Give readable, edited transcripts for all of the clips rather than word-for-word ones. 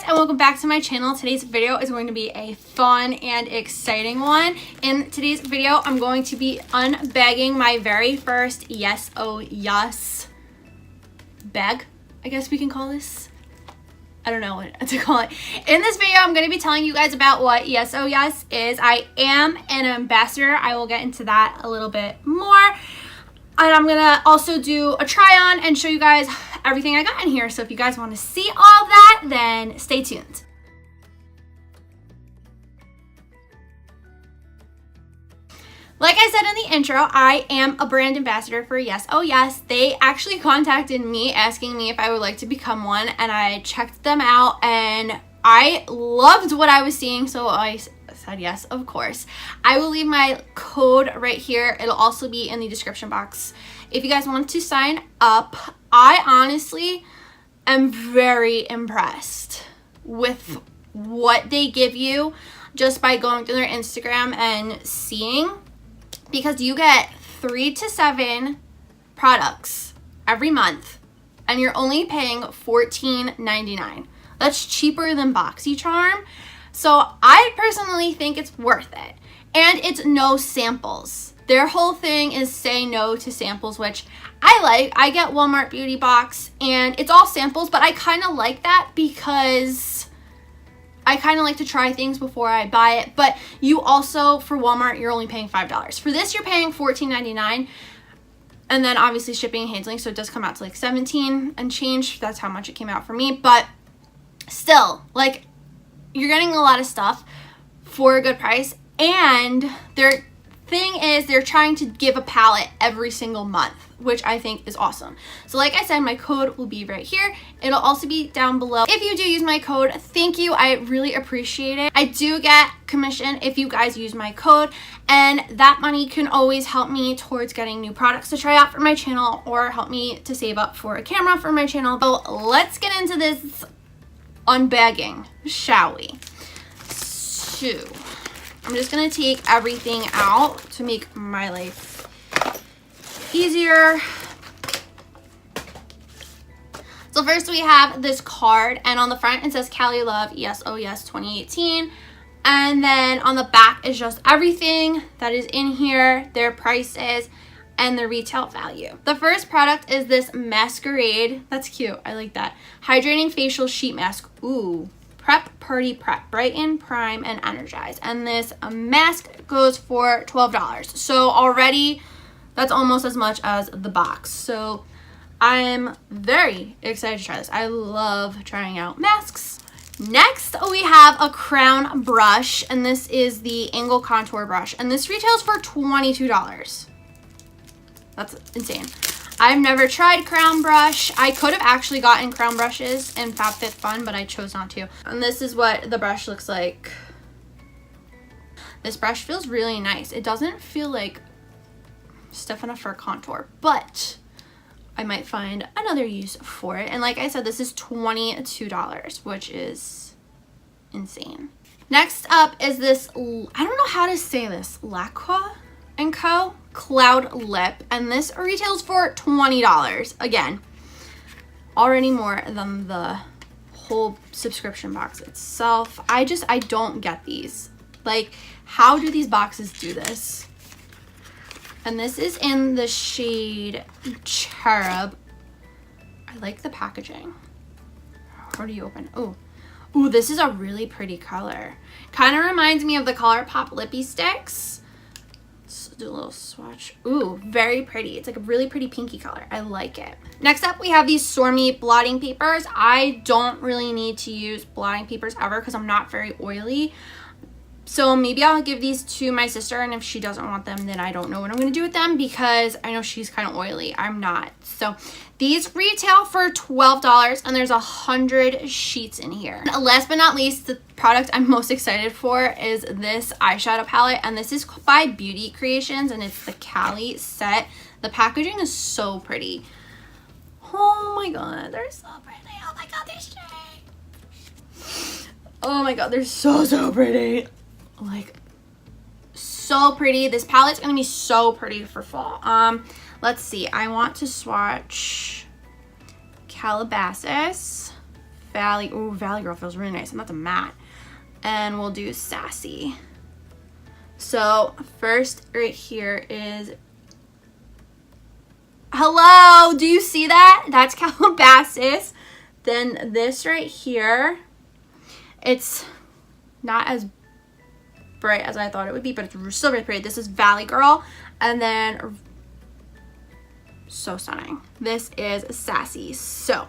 and welcome back to my channel. Today's video is going to be a fun and exciting one. In today's video, I'm going to be unbagging my very first Yas bag, I guess we can call this. I don't know what to call it. In this video, I'm going to be telling you guys about what Yas is. I am an ambassador. I will get into that a little bit more. And I'm going to also do a try on and show you guys everything I got in here. So if you guys want to see all of that, then stay tuned. Like I said in the intro, I am a brand ambassador for Yas. They actually contacted me asking me if I would like to become one, and I checked them out and I loved what I was seeing, so I said yes, of course. I will leave my code right here. It'll also be in the description box if you guys want to sign up. I honestly am very impressed with what they give you just by going through their Instagram and seeing, because you get 3 to 7 products every month and you're only paying $14.99. That's cheaper than BoxyCharm. So I personally think it's worth it. And it's no samples. Their whole thing is say no to samples, which I like. I get Walmart Beauty Box and it's all samples, but I kind of like that because I kind of like to try things before I buy it. But you also, for Walmart, you're only paying $5. For this, you're paying $14.99. And then obviously shipping and handling, so it does come out to like $17 and change. That's how much it came out for me. But still, like, you're getting a lot of stuff for a good price. And their thing is they're trying to give a palette every single month, which I think is awesome. So like I said, my code will be right here. It'll also be down below. If you do use my code, thank you. I really appreciate it. I do get commission if you guys use my code, and that money can always help me towards getting new products to try out for my channel or help me to save up for a camera for my channel. So let's get into this unbagging, shall we? So I'm just gonna take everything out to make my life easier. So first we have this card, and on the front it says Cali Love Yas 2018, and then on the back is just everything that is in here, their prices, and the retail value. The first product is this Maskeraide. That's cute. I like that. Hydrating facial sheet mask. Ooh. Prep Party Prep. Brighten, Prime, and Energize. And this mask goes for $12. So already that's almost as much as the box. So I'm very excited to try this. I love trying out masks. Next, we have a crown brush, and this is the angle contour brush, and this retails for $22. That's insane. I've never tried crown brush. I could have actually gotten crown brushes in FabFitFun, but I chose not to. And this is what the brush looks like. This brush feels really nice. It doesn't feel like stiff enough for contour, but I might find another use for it. And like I said, this is $22, which is insane. Next up is this, I don't know how to say this, LAQA CO Cloud Lip, and this retails for $20. Again, already more than the whole subscription box itself. I don't get these. Like, how do these boxes do this? And this is in the shade Cherub. I like the packaging. How do you open? Ooh, this is a really pretty color. Kind of reminds me of the ColourPop Lippy Sticks. Let's do a little swatch. Ooh, very pretty. It's like a really pretty pinky color. I like it. Next up, we have these Somre blotting papers. I don't really need to use blotting papers ever because I'm not very oily. So maybe I'll give these to my sister, and if she doesn't want them, then I don't know what I'm going to do with them because I know she's kind of oily. I'm not. So these retail for $12, and there's 100 sheets in here. And last but not least, the product I'm most excited for is this eyeshadow palette, and this is by Beauty Creations, and it's the Cali set. The packaging is so pretty. Oh my god, they're so pretty. Oh my god, they're straight. Oh my god, they're so pretty. Like, so pretty. This palette's gonna be so pretty for fall. Let's see. I want to swatch Calabasas, Valley. Ooh, Valley Girl feels really nice, and that's a matte. And we'll do Sassy. So first right here is, hello, do you see that? That's Calabasas. Then this right here, it's not as bright as I thought it would be, but it's still really pretty. This is Valley Girl, and then so stunning. This is Sassy. So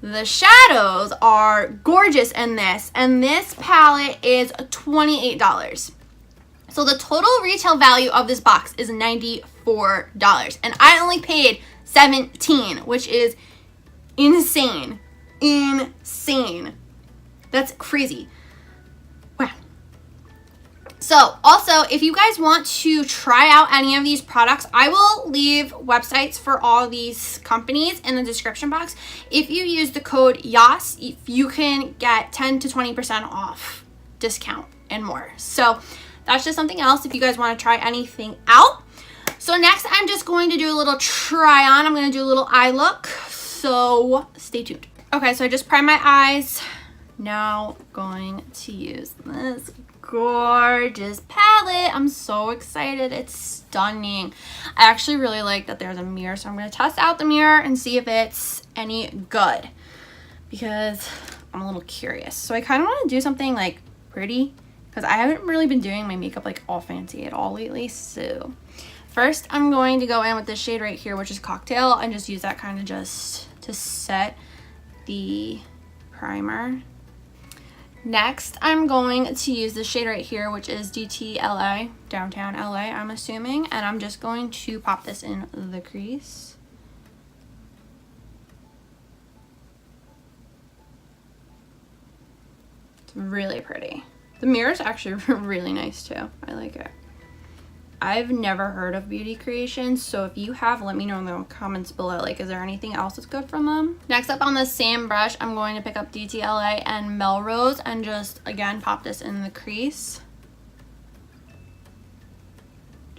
the shadows are gorgeous in this, and this palette is $28. So the total retail value of this box is $94, and I only paid $17, which is insane. Insane. That's crazy. Wow. So also, if you guys want to try out any of these products, I will leave websites for all these companies in the description box. If you use the code YAS, you can get 10 to 20% off discount and more. So that's just something else if you guys want to try anything out. So next, I'm just going to do a little try on. I'm going to do a little eye look. So stay tuned. Okay, so I just primed my eyes. Now going to use this gorgeous palette. I'm so excited. It's stunning. I actually really like that there's a mirror, so I'm going to test out the mirror and see if it's any good, because I'm a little curious. So I kind of want to do something like pretty, because I haven't really been doing my makeup like all fancy at all lately. So first I'm going to go in with this shade right here, which is Cocktail, and just use that kind of just to set the primer. Next, I'm going to use this shade right here, which is DTLA, Downtown LA, I'm assuming. And I'm just going to pop this in the crease. It's really pretty. The mirror is actually really nice too. I like it. I've never heard of Beauty Creations, so if you have, let me know in the comments below. Like, is there anything else that's good from them? Next up, on the same brush, I'm going to pick up DTLA and Melrose and just, again, pop this in the crease.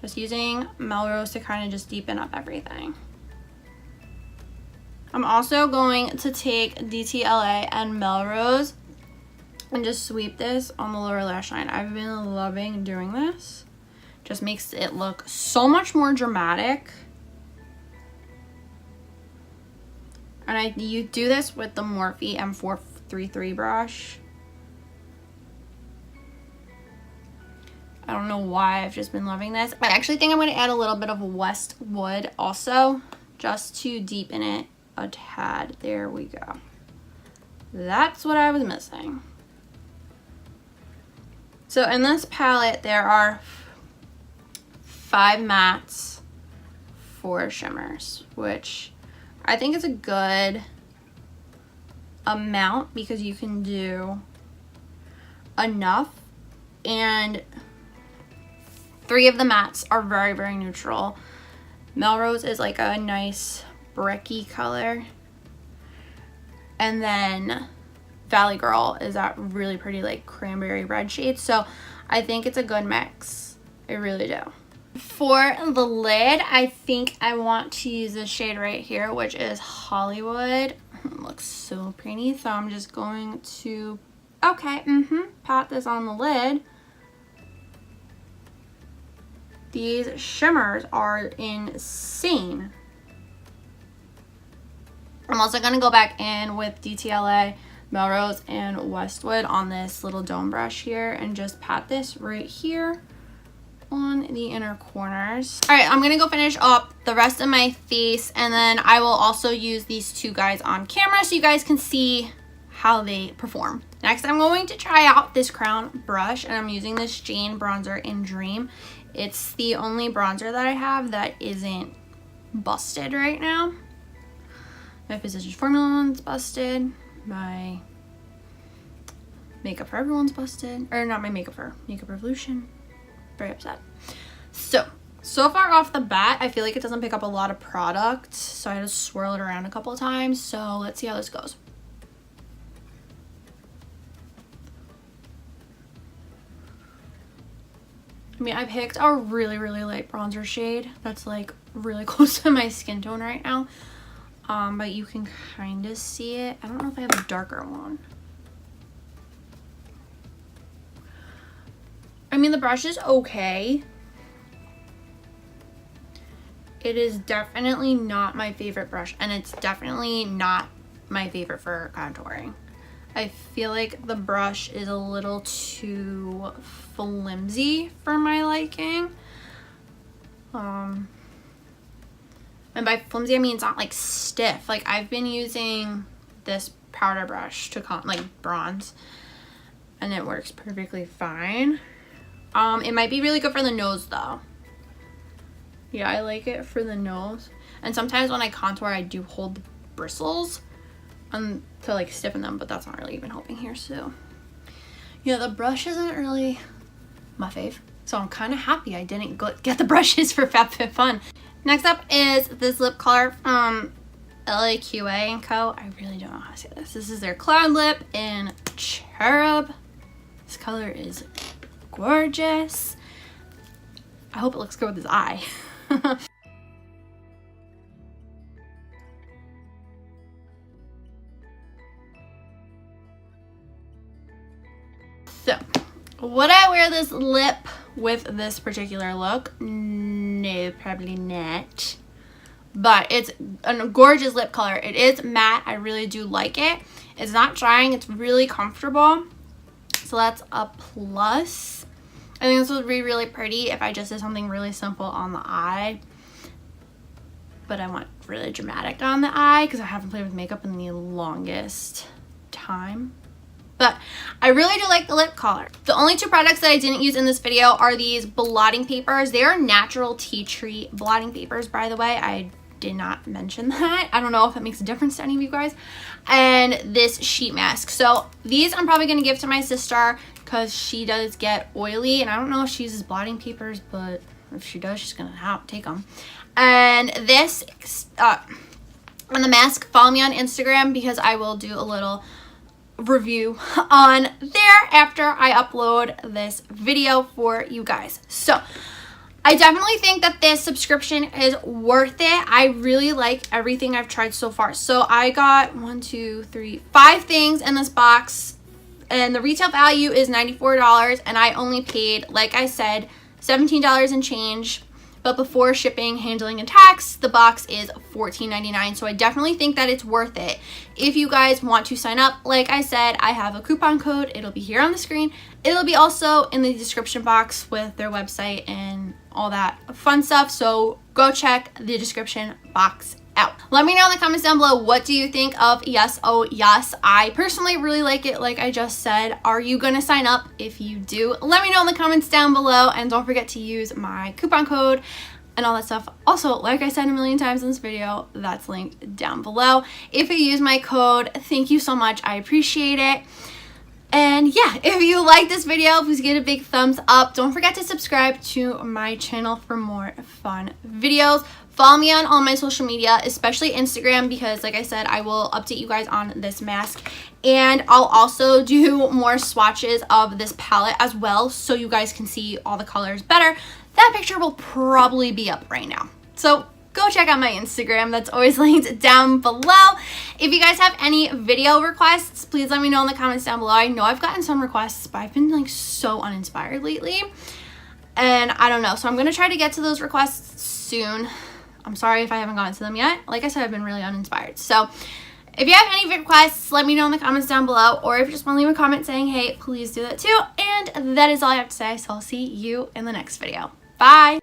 Just using Melrose to kind of just deepen up everything. I'm also going to take DTLA and Melrose and just sweep this on the lower lash line. I've been loving doing this. Just makes it look so much more dramatic. And you do this with the Morphe M433 brush. I don't know why, I've just been loving this. I actually think I'm going to add a little bit of Westwood also, just to deepen it a tad. There we go. That's what I was missing. So in this palette, there are 5 mattes, 4 shimmers, which I think is a good amount because you can do enough, and 3 of the mattes are very, very neutral. Melrose is like a nice bricky color, and then Valley Girl is that really pretty like cranberry red shade. So I think it's a good mix. I really do. For the lid, I think I want to use this shade right here, which is Hollywood. It looks so pretty, so I'm just going to, pat this on the lid. These shimmers are insane. I'm also going to go back in with DTLA, Melrose, and Westwood on this little dome brush here and just pat this right here on the inner corners. All right, I'm gonna go finish up the rest of my face, and then I will also use these 2 guys on camera so you guys can see how they perform. Next, I'm going to try out this crown brush, and I'm using this Jane bronzer in Dream. It's the only bronzer that I have that isn't busted right now. My Physicians Formula one's busted. My Makeup for Everyone's busted. Or not my Makeup for, Makeup Revolution. Very upset. So far off the bat, I feel like it doesn't pick up a lot of product, so I had to swirl it around a couple of times. So let's see how this goes. I mean, I picked a really, really light bronzer shade that's like really close to my skin tone right now. but you can kind of see it. I don't know if I have a darker one. I mean, the brush is okay. It is definitely not my favorite brush, and it's definitely not my favorite for contouring. I feel like the brush is a little too flimsy for my liking. And by flimsy, I mean it's not like stiff. Like, I've been using this powder brush to like bronze, and it works perfectly fine. It might be really good for the nose though. Yeah, I like it for the nose. And sometimes when I contour, I do hold the bristles to like stiffen them, but that's not really even helping here. So yeah, the brush isn't really my fave. So I'm kind of happy I didn't get the brushes for FabFitFun. Next up is this lip color from LAQA CO. I really don't know how to say this. This is their Cloud Lip in Cherub. This color is gorgeous. I hope it looks good with his eye. So, would I wear this lip with this particular look? No, probably not. But it's a gorgeous lip color. It is matte. I really do like it. It's not drying. It's really comfortable. So that's a plus. I think this would be really pretty if I just did something really simple on the eye. But I want really dramatic on the eye because I haven't played with makeup in the longest time. But I really do like the lip color. The only two products that I didn't use in this video are these blotting papers. They are natural tea tree blotting papers, by the way. I did not mention that. I don't know if that makes a difference to any of you guys. And this sheet mask. So these I'm probably going to give to my sister because she does get oily. And I don't know if she uses blotting papers, but if she does, she's going to take them. And this, on the mask, follow me on Instagram because I will do a little review on there after I upload this video for you guys. So I definitely think that this subscription is worth it. I really like everything I've tried so far. So I got 5 things in this box, and the retail value is $94, and I only paid, like I said, $17 and change. But before shipping, handling, and tax, the box is $14.99. So I definitely think that it's worth it. If you guys want to sign up, like I said, I have a coupon code. It'll be here on the screen. It'll be also in the description box with their website and all that fun stuff. So go check the description box out. Let me know in the comments down below, what do you think of Yes Oh Yes? I personally really like it, like I just said. Are you gonna sign up? If you do, let me know in the comments down below, and don't forget to use my coupon code and all that stuff. Also, like I said a million times in this video, that's linked down below. If you use my code, thank you so much. I appreciate it. And yeah, if you like this video, please give it a big thumbs up. Don't forget to subscribe to my channel for more fun videos. Follow me on all my social media, especially Instagram, because like I said, I will update you guys on this mask. And I'll also do more swatches of this palette as well, so you guys can see all the colors better. That picture will probably be up right now. So go check out my Instagram. That's always linked down below. If you guys have any video requests, please let me know in the comments down below. I know I've gotten some requests, but I've been like so uninspired lately. And I don't know. So I'm going to try to get to those requests soon. I'm sorry if I haven't gotten to them yet. Like I said, I've been really uninspired. So if you have any requests, let me know in the comments down below. Or if you just want to leave a comment saying, hey, please do that too. And that is all I have to say. So I'll see you in the next video. Bye.